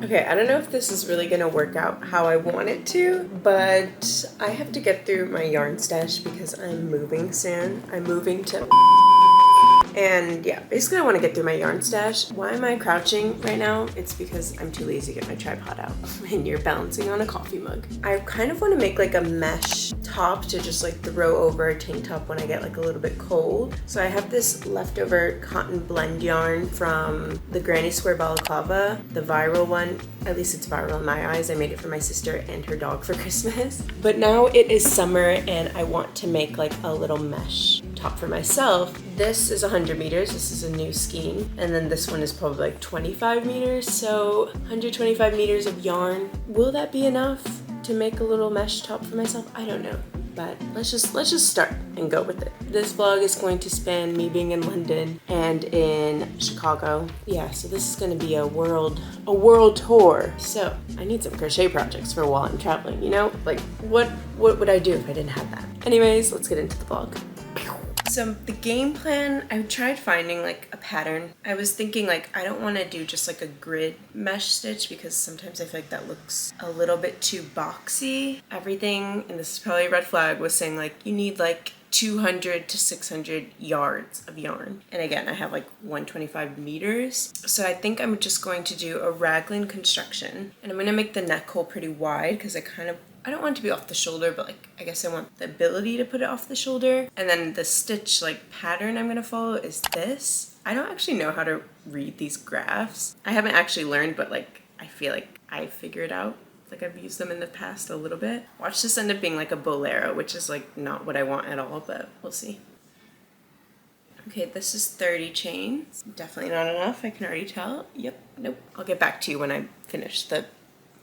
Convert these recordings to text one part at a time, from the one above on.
Okay, I don't know if this is really gonna work out how I want it to, but I have to get through my yarn stash because I'm moving soon. I'm moving to and yeah, basically I want to get through my yarn stash. Why am I crouching right now? It's because I'm too lazy to get my tripod out and you're balancing on a coffee mug. I kind of want to make like a mesh top to just like throw over a tank top when I get like a little bit cold. So I have this leftover cotton blend yarn from the Granny Square balaclava, the viral one. At least it's viral in my eyes. I made it for my sister and her dog for Christmas. But now it is summer and I want to make like a little mesh top for myself. This is 100 meters. This is a new skein. And then this one is probably like 25 meters. So 125 meters of yarn. Will that be enough to make a little mesh top for myself? I don't know. But let's just start and go with it. This vlog is going to span me being in London and in Chicago. Yeah, so this is gonna be a world tour. So I need some crochet projects for while I'm traveling, you know? Like what would I do if I didn't have that? Anyways, let's get into the vlog. So the game plan, I tried finding like a pattern. I was thinking like, I don't want to do just like a grid mesh stitch because sometimes I feel like that looks a little bit too boxy. Everything, and this is probably a red flag, was saying like, you need like 200 to 600 yards of yarn. And again, I have like 125 meters. So I think I'm just going to do a raglan construction and I'm going to make the neck hole pretty wide because I don't want it to be off the shoulder, but like, I guess I want the ability to put it off the shoulder. And then the stitch like pattern I'm gonna follow is this. I don't actually know how to read these graphs. I haven't actually learned, but like, I feel like I figure it out. Like I've used them in the past a little bit. Watch this end up being like a bolero, which is like not what I want at all, but we'll see. Okay, this is 30 chains. Definitely not enough, I can already tell. Yep, nope. I'll get back to you when I finish the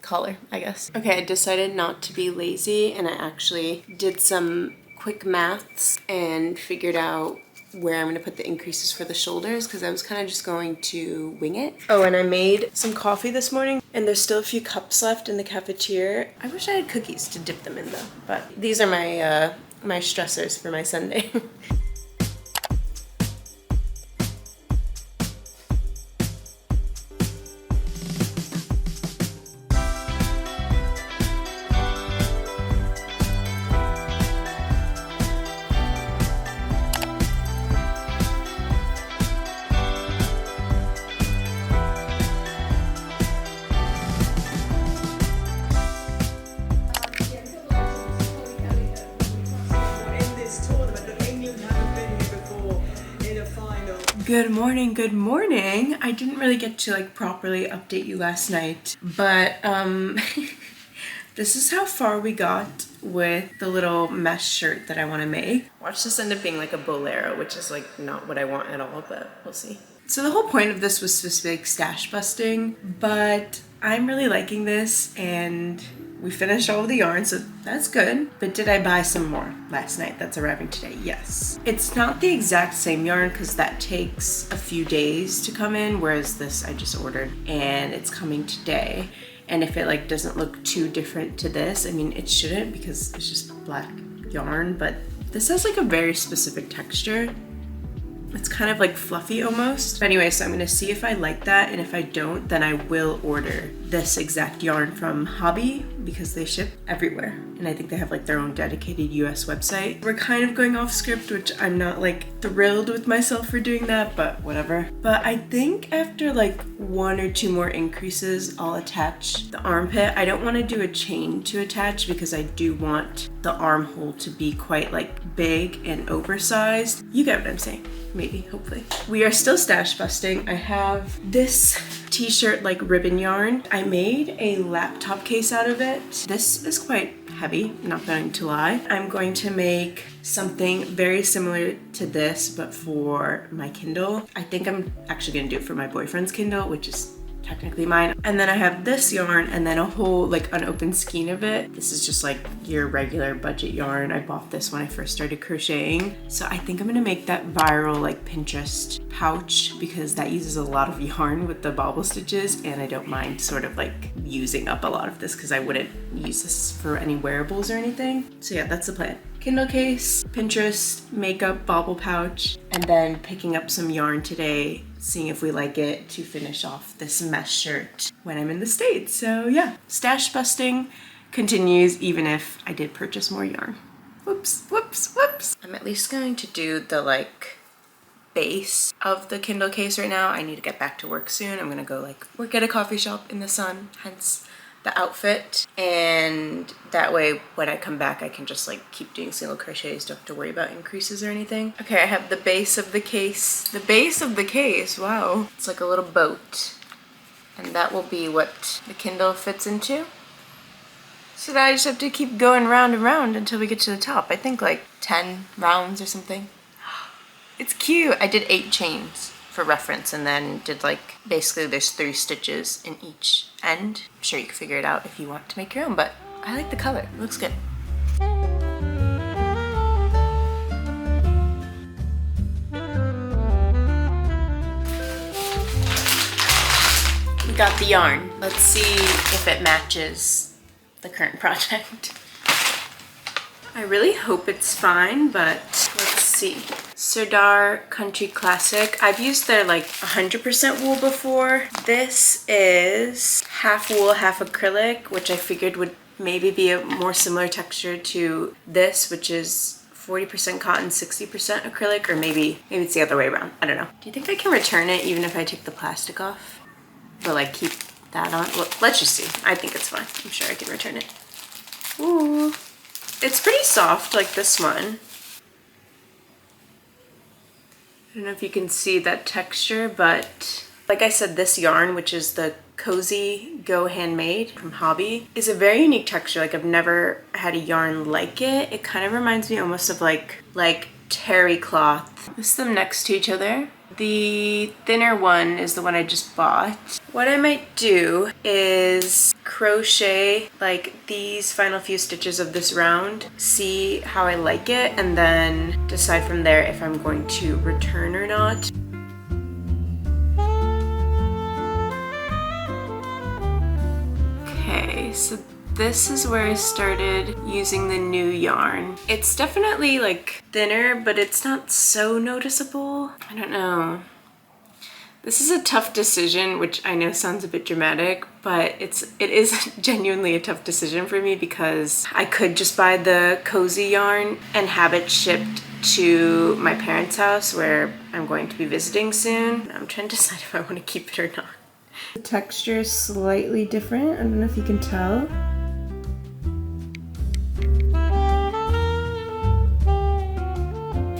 color, I guess. Okay, I decided not to be lazy and I actually did some quick maths and figured out where I'm gonna put the increases for the shoulders because I was kind of just going to wing it. Oh, and I made some coffee this morning and there's still a few cups left in the cafetiere. I wish I had cookies to dip them in though, but these are my my stressors for my Sunday. Good morning. I didn't really get to like properly update you last night, but this is how far we got with the little mesh shirt that I want to make. Watch this end up being like a bolero, which is like not what I want at all, but we'll see. So the whole point of this was supposed to be like stash busting, but I'm really liking this and we finished all of the yarn, so that's good. But did I buy some more last night that's arriving today? Yes. It's not the exact same yarn because that takes a few days to come in, whereas this I just ordered and it's coming today. And if it like doesn't look too different to this, I mean, it shouldn't because it's just black yarn, but this has like a very specific texture. It's kind of like fluffy almost. But anyway, so I'm gonna see if I like that, and if I don't, then I will order this exact yarn from Hobby because they ship everywhere. And I think they have like their own dedicated US website. We're kind of going off script, which I'm not like thrilled with myself for doing that, but whatever. But I think after like 1 or 2 more increases, I'll attach the armpit. I don't want to do a chain to attach because I do want the armhole to be quite like big and oversized. You get what I'm saying. Maybe, hopefully. We are still stash busting. I have this t-shirt like ribbon yarn. I made a laptop case out of it. This is quite heavy, not going to lie. I'm going to make something very similar to this, but for my Kindle. I think I'm actually gonna do it for my boyfriend's Kindle, which is technically mine. And then I have this yarn and then a whole like unopened skein of it. This is just like your regular budget yarn. I bought this when I first started crocheting. So I think I'm gonna make that viral like Pinterest pouch because that uses a lot of yarn with the bobble stitches and I don't mind sort of like using up a lot of this because I wouldn't use this for any wearables or anything. So yeah, that's the plan. Kindle case, Pinterest, makeup, bobble pouch, and then picking up some yarn today seeing if we like it to finish off this mesh shirt when I'm in the States. So yeah, stash busting continues even if I did purchase more yarn. Whoops, whoops, whoops. I'm at least going to do the like base of the Kindle case right now. I need to get back to work soon. I'm gonna go like work at a coffee shop in the sun, hence the outfit. And that way when I come back I can just like keep doing single crochets, don't have to worry about increases or anything. Okay, I have the base of the case. The base of the case, wow. It's like a little boat. And that will be what the Kindle fits into. So now I just have to keep going round and round until we get to the top. I think like 10 rounds or something. It's cute. I did 8 chains for reference and then did like, basically there's 3 stitches in each end. I'm sure you can figure it out if you want to make your own, but I like the color. It looks good. We got the yarn. Let's see if it matches the current project. I really hope it's fine, but let's see. Sardar Country Classic. I've used their like 100% wool before. This is half wool, half acrylic, which I figured would maybe be a more similar texture to this, which is 40% cotton, 60% acrylic, or maybe it's the other way around. I don't know. Do you think I can return it even if I take the plastic off? Or like keep that on? Well, let's just see. I think it's fine. I'm sure I can return it. Ooh. It's pretty soft like this one. I don't know if you can see that texture, but like I said, this yarn, which is the Cozy Go Handmade from Hobby, is a very unique texture. Like I've never had a yarn like it. It kind of reminds me almost of like terry cloth. List them next to each other. The thinner one is the one I just bought. What I might do is crochet like these final few stitches of this round, see how I like it, and then decide from there if I'm going to return or not. Okay, so this is where I started using the new yarn. It's definitely like thinner, but it's not so noticeable. I don't know. This is a tough decision, which I know sounds a bit dramatic, but it is genuinely a tough decision for me because I could just buy the cozy yarn and have it shipped to my parents' house where I'm going to be visiting soon. I'm trying to decide if I want to keep it or not. The texture is slightly different. I don't know if you can tell.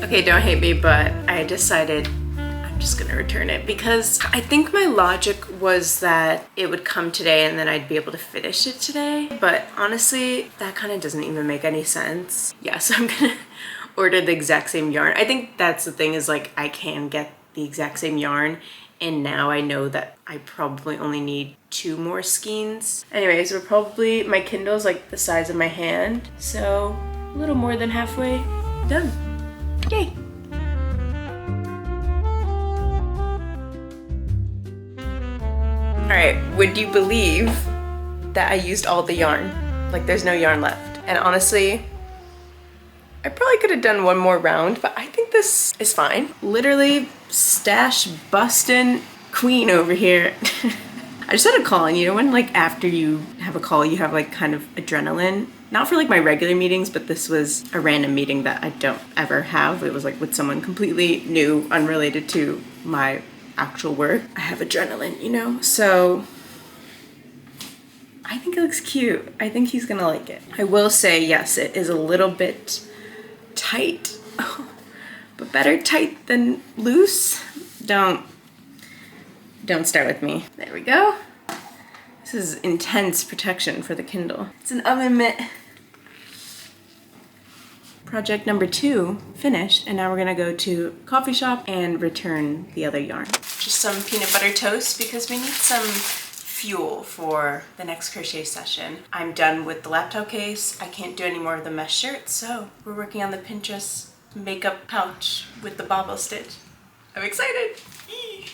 Okay, don't hate me, but I decided I'm just gonna return it because I think my logic was that it would come today and then I'd be able to finish it today. But honestly, that kind of doesn't even make any sense. Yeah, so I'm gonna order the exact same yarn. I think that's the thing, is like I can get the exact same yarn, and now I know that I probably only need 2 more skeins. Anyways, my Kindle's like the size of my hand, so a little more than halfway done. Yay! Alright, would you believe that I used all the yarn? Like there's no yarn left. And honestly, I probably could have done one more round, but I think this is fine. Literally stash bustin' queen over here. I just had a call, and you know when like after you have a call you have like kind of adrenaline? Not for like my regular meetings, but this was a random meeting that I don't ever have. It was like with someone completely new, unrelated to my actual work. I have adrenaline, you know? So I think it looks cute. I think he's gonna like it. I will say, yes, it is a little bit tight, but better tight than loose. Don't start with me. There we go. This is intense protection for the Kindle. It's an oven mitt. Project number 2 finished, and now we're gonna go to coffee shop and return the other yarn. Just some peanut butter toast because we need some fuel for the next crochet session. I'm done with the laptop case. I can't do any more of the mesh shirts, so we're working on the Pinterest makeup pouch with the bobble stitch. I'm excited! Yee.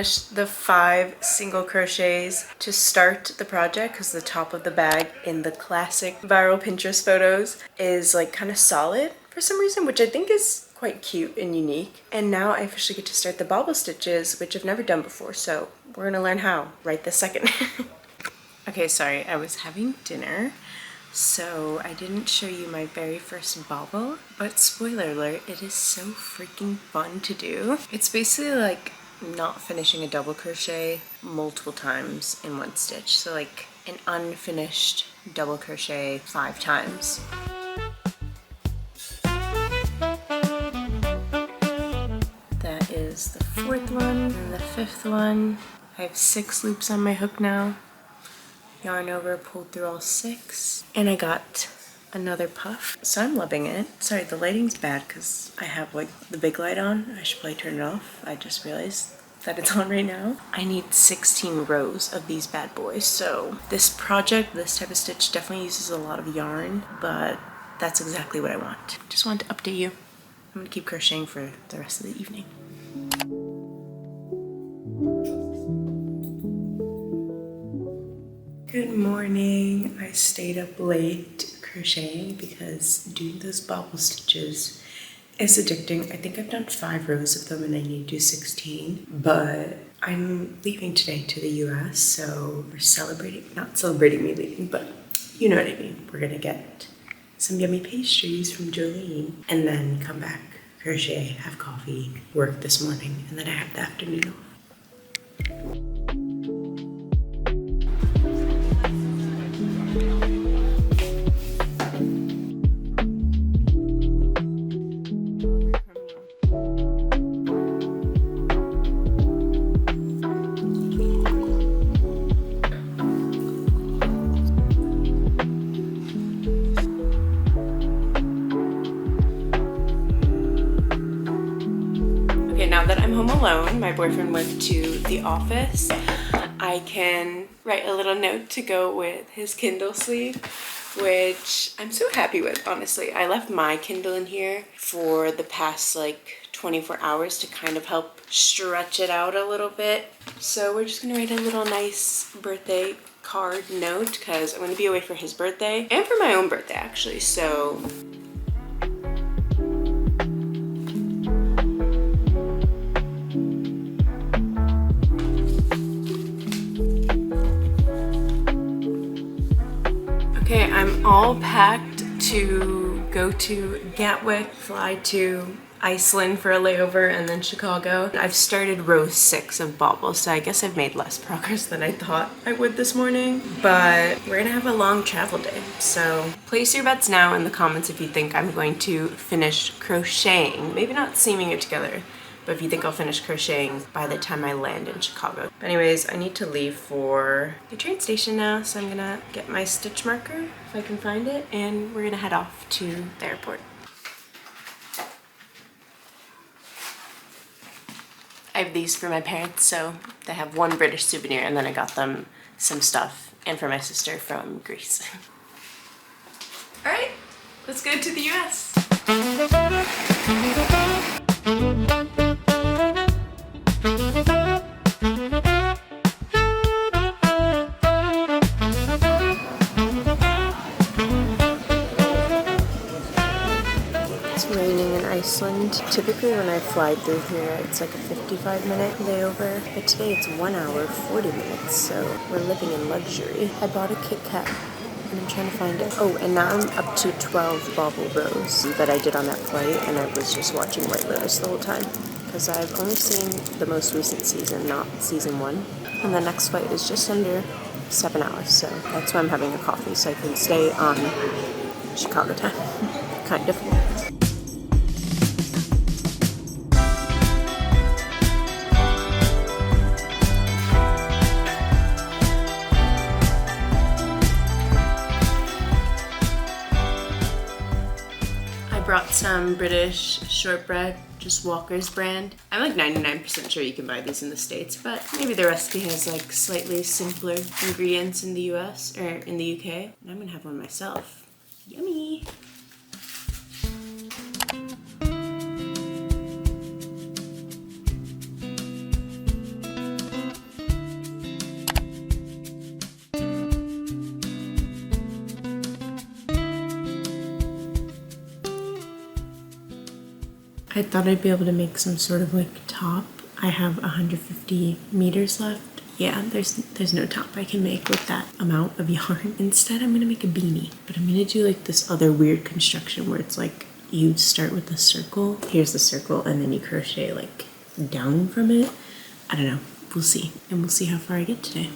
finished the 5 single crochets to start the project because the top of the bag in the classic viral Pinterest photos is like kind of solid for some reason, which I think is quite cute and unique. And now I officially get to start the bobble stitches, which I've never done before, so we're gonna learn how right this second. Okay, sorry, I was having dinner, so I didn't show you my very first bobble, but spoiler alert, it is so freaking fun to do. It's basically like not finishing a double crochet multiple times in one stitch, so like an unfinished double crochet 5 times. That is the 4th one, and the 5th one. I have 6 loops on my hook now. Yarn over, pulled through all 6, and I got another puff, so I'm loving it. Sorry, the lighting's bad because I have like the big light on. I should probably turn it off. I just realized that it's on right now. I need 16 rows of these bad boys, so this project, this type of stitch definitely uses a lot of yarn, but that's exactly what I want. Just wanted to update you. I'm gonna keep crocheting for the rest of the evening. Good morning. I stayed up late crocheting because doing those bobble stitches is addicting. I think I've done 5 rows of them and I need to do 16, but I'm leaving today to the US, so we're celebrating, not celebrating me leaving, but you know what I mean. We're gonna get some yummy pastries from Jolene and then come back, crochet, have coffee, work this morning, and then I have the afternoon off. Now that I'm home alone, my boyfriend went to the office, I can write a little note to go with his Kindle sleeve, which I'm so happy with, honestly. I left my Kindle in here for the past like 24 hours to kind of help stretch it out a little bit. So we're just gonna write a little nice birthday card note because I'm gonna be away for his birthday and for my own birthday actually, so okay, I'm all packed to go to Gatwick, fly to Iceland for a layover, and then Chicago. I've started row 6 of bobble, so I guess I've made less progress than I thought I would this morning, but we're gonna have a long travel day. So place your bets now in the comments if you think I'm going to finish crocheting, maybe not seaming it together, but if you think I'll finish crocheting by the time I land in Chicago. But anyways, I need to leave for the train station now, so I'm gonna get my stitch marker if I can find it, and we're gonna head off to the airport. I have these for my parents, so they have one British souvenir, and then I got them some stuff, and for my sister from Greece. All right, let's go to the US. It's raining in Iceland. Typically when I fly through here, it's like a 55-minute layover, but today it's 1 hour, 40 minutes, so we're living in luxury. I bought a Kit Kat, and I'm trying to find it. Oh, and now I'm up to 12 bobble rows that I did on that flight, and I was just watching White Lotus the whole time, because I've only seen the most recent season, not season 1, and the next flight is just under 7 hours, so that's why I'm having a coffee, so I can stay on Chicago time, kind of. Brought some British shortbread, just Walker's brand. I'm like 99% sure you can buy these in the States, but maybe the recipe has like slightly simpler ingredients in the US or in the UK. And I'm gonna have one myself. Yummy! I thought I'd be able to make some sort of like top. I have 150 meters left. Yeah, there's no top I can make with that amount of yarn. Instead, I'm gonna make a beanie, but I'm gonna do like this other weird construction where it's like you start with a circle. Here's the circle, and then you crochet like down from it. I don't know. We'll see, and we'll see how far I get today.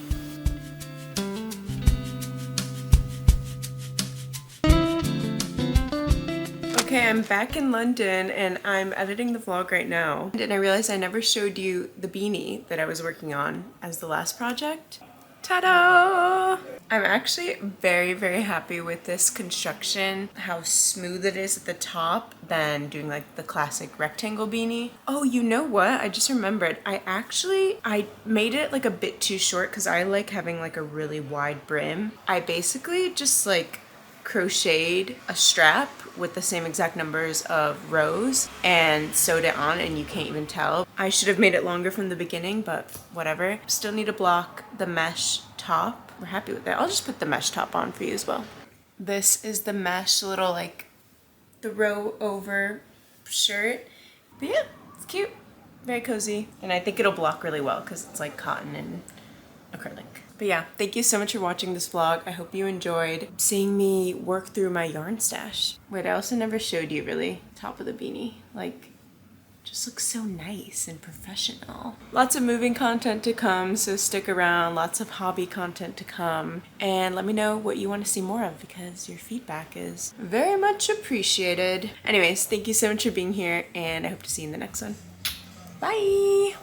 Okay, I'm back in London and I'm editing the vlog right now. And I realized I never showed you the beanie that I was working on as the last project. Ta-da! I'm actually very, very happy with this construction, how smooth it is at the top than doing like the classic rectangle beanie. Oh, you know what? I just remembered. I made it like a bit too short because I like having like a really wide brim. I basically just like crocheted a strap with the same exact numbers of rows and sewed it on, and you can't even tell. I should have made it longer from the beginning, but whatever. Still need to block the mesh top. We're happy with that. I'll just put the mesh top on for you as well. This is the mesh little like the row over shirt. But yeah, it's cute. Very cozy. And I think it'll block really well because it's like cotton and acrylic. But yeah, thank you so much for watching this vlog. I hope you enjoyed seeing me work through my yarn stash. Wait, I also never showed you really top of the beanie. Like, just looks so nice and professional. Lots of moving content to come, so stick around. Lots of hobby content to come. And let me know what you want to see more of because your feedback is very much appreciated. Anyways, thank you so much for being here and I hope to see you in the next one. Bye!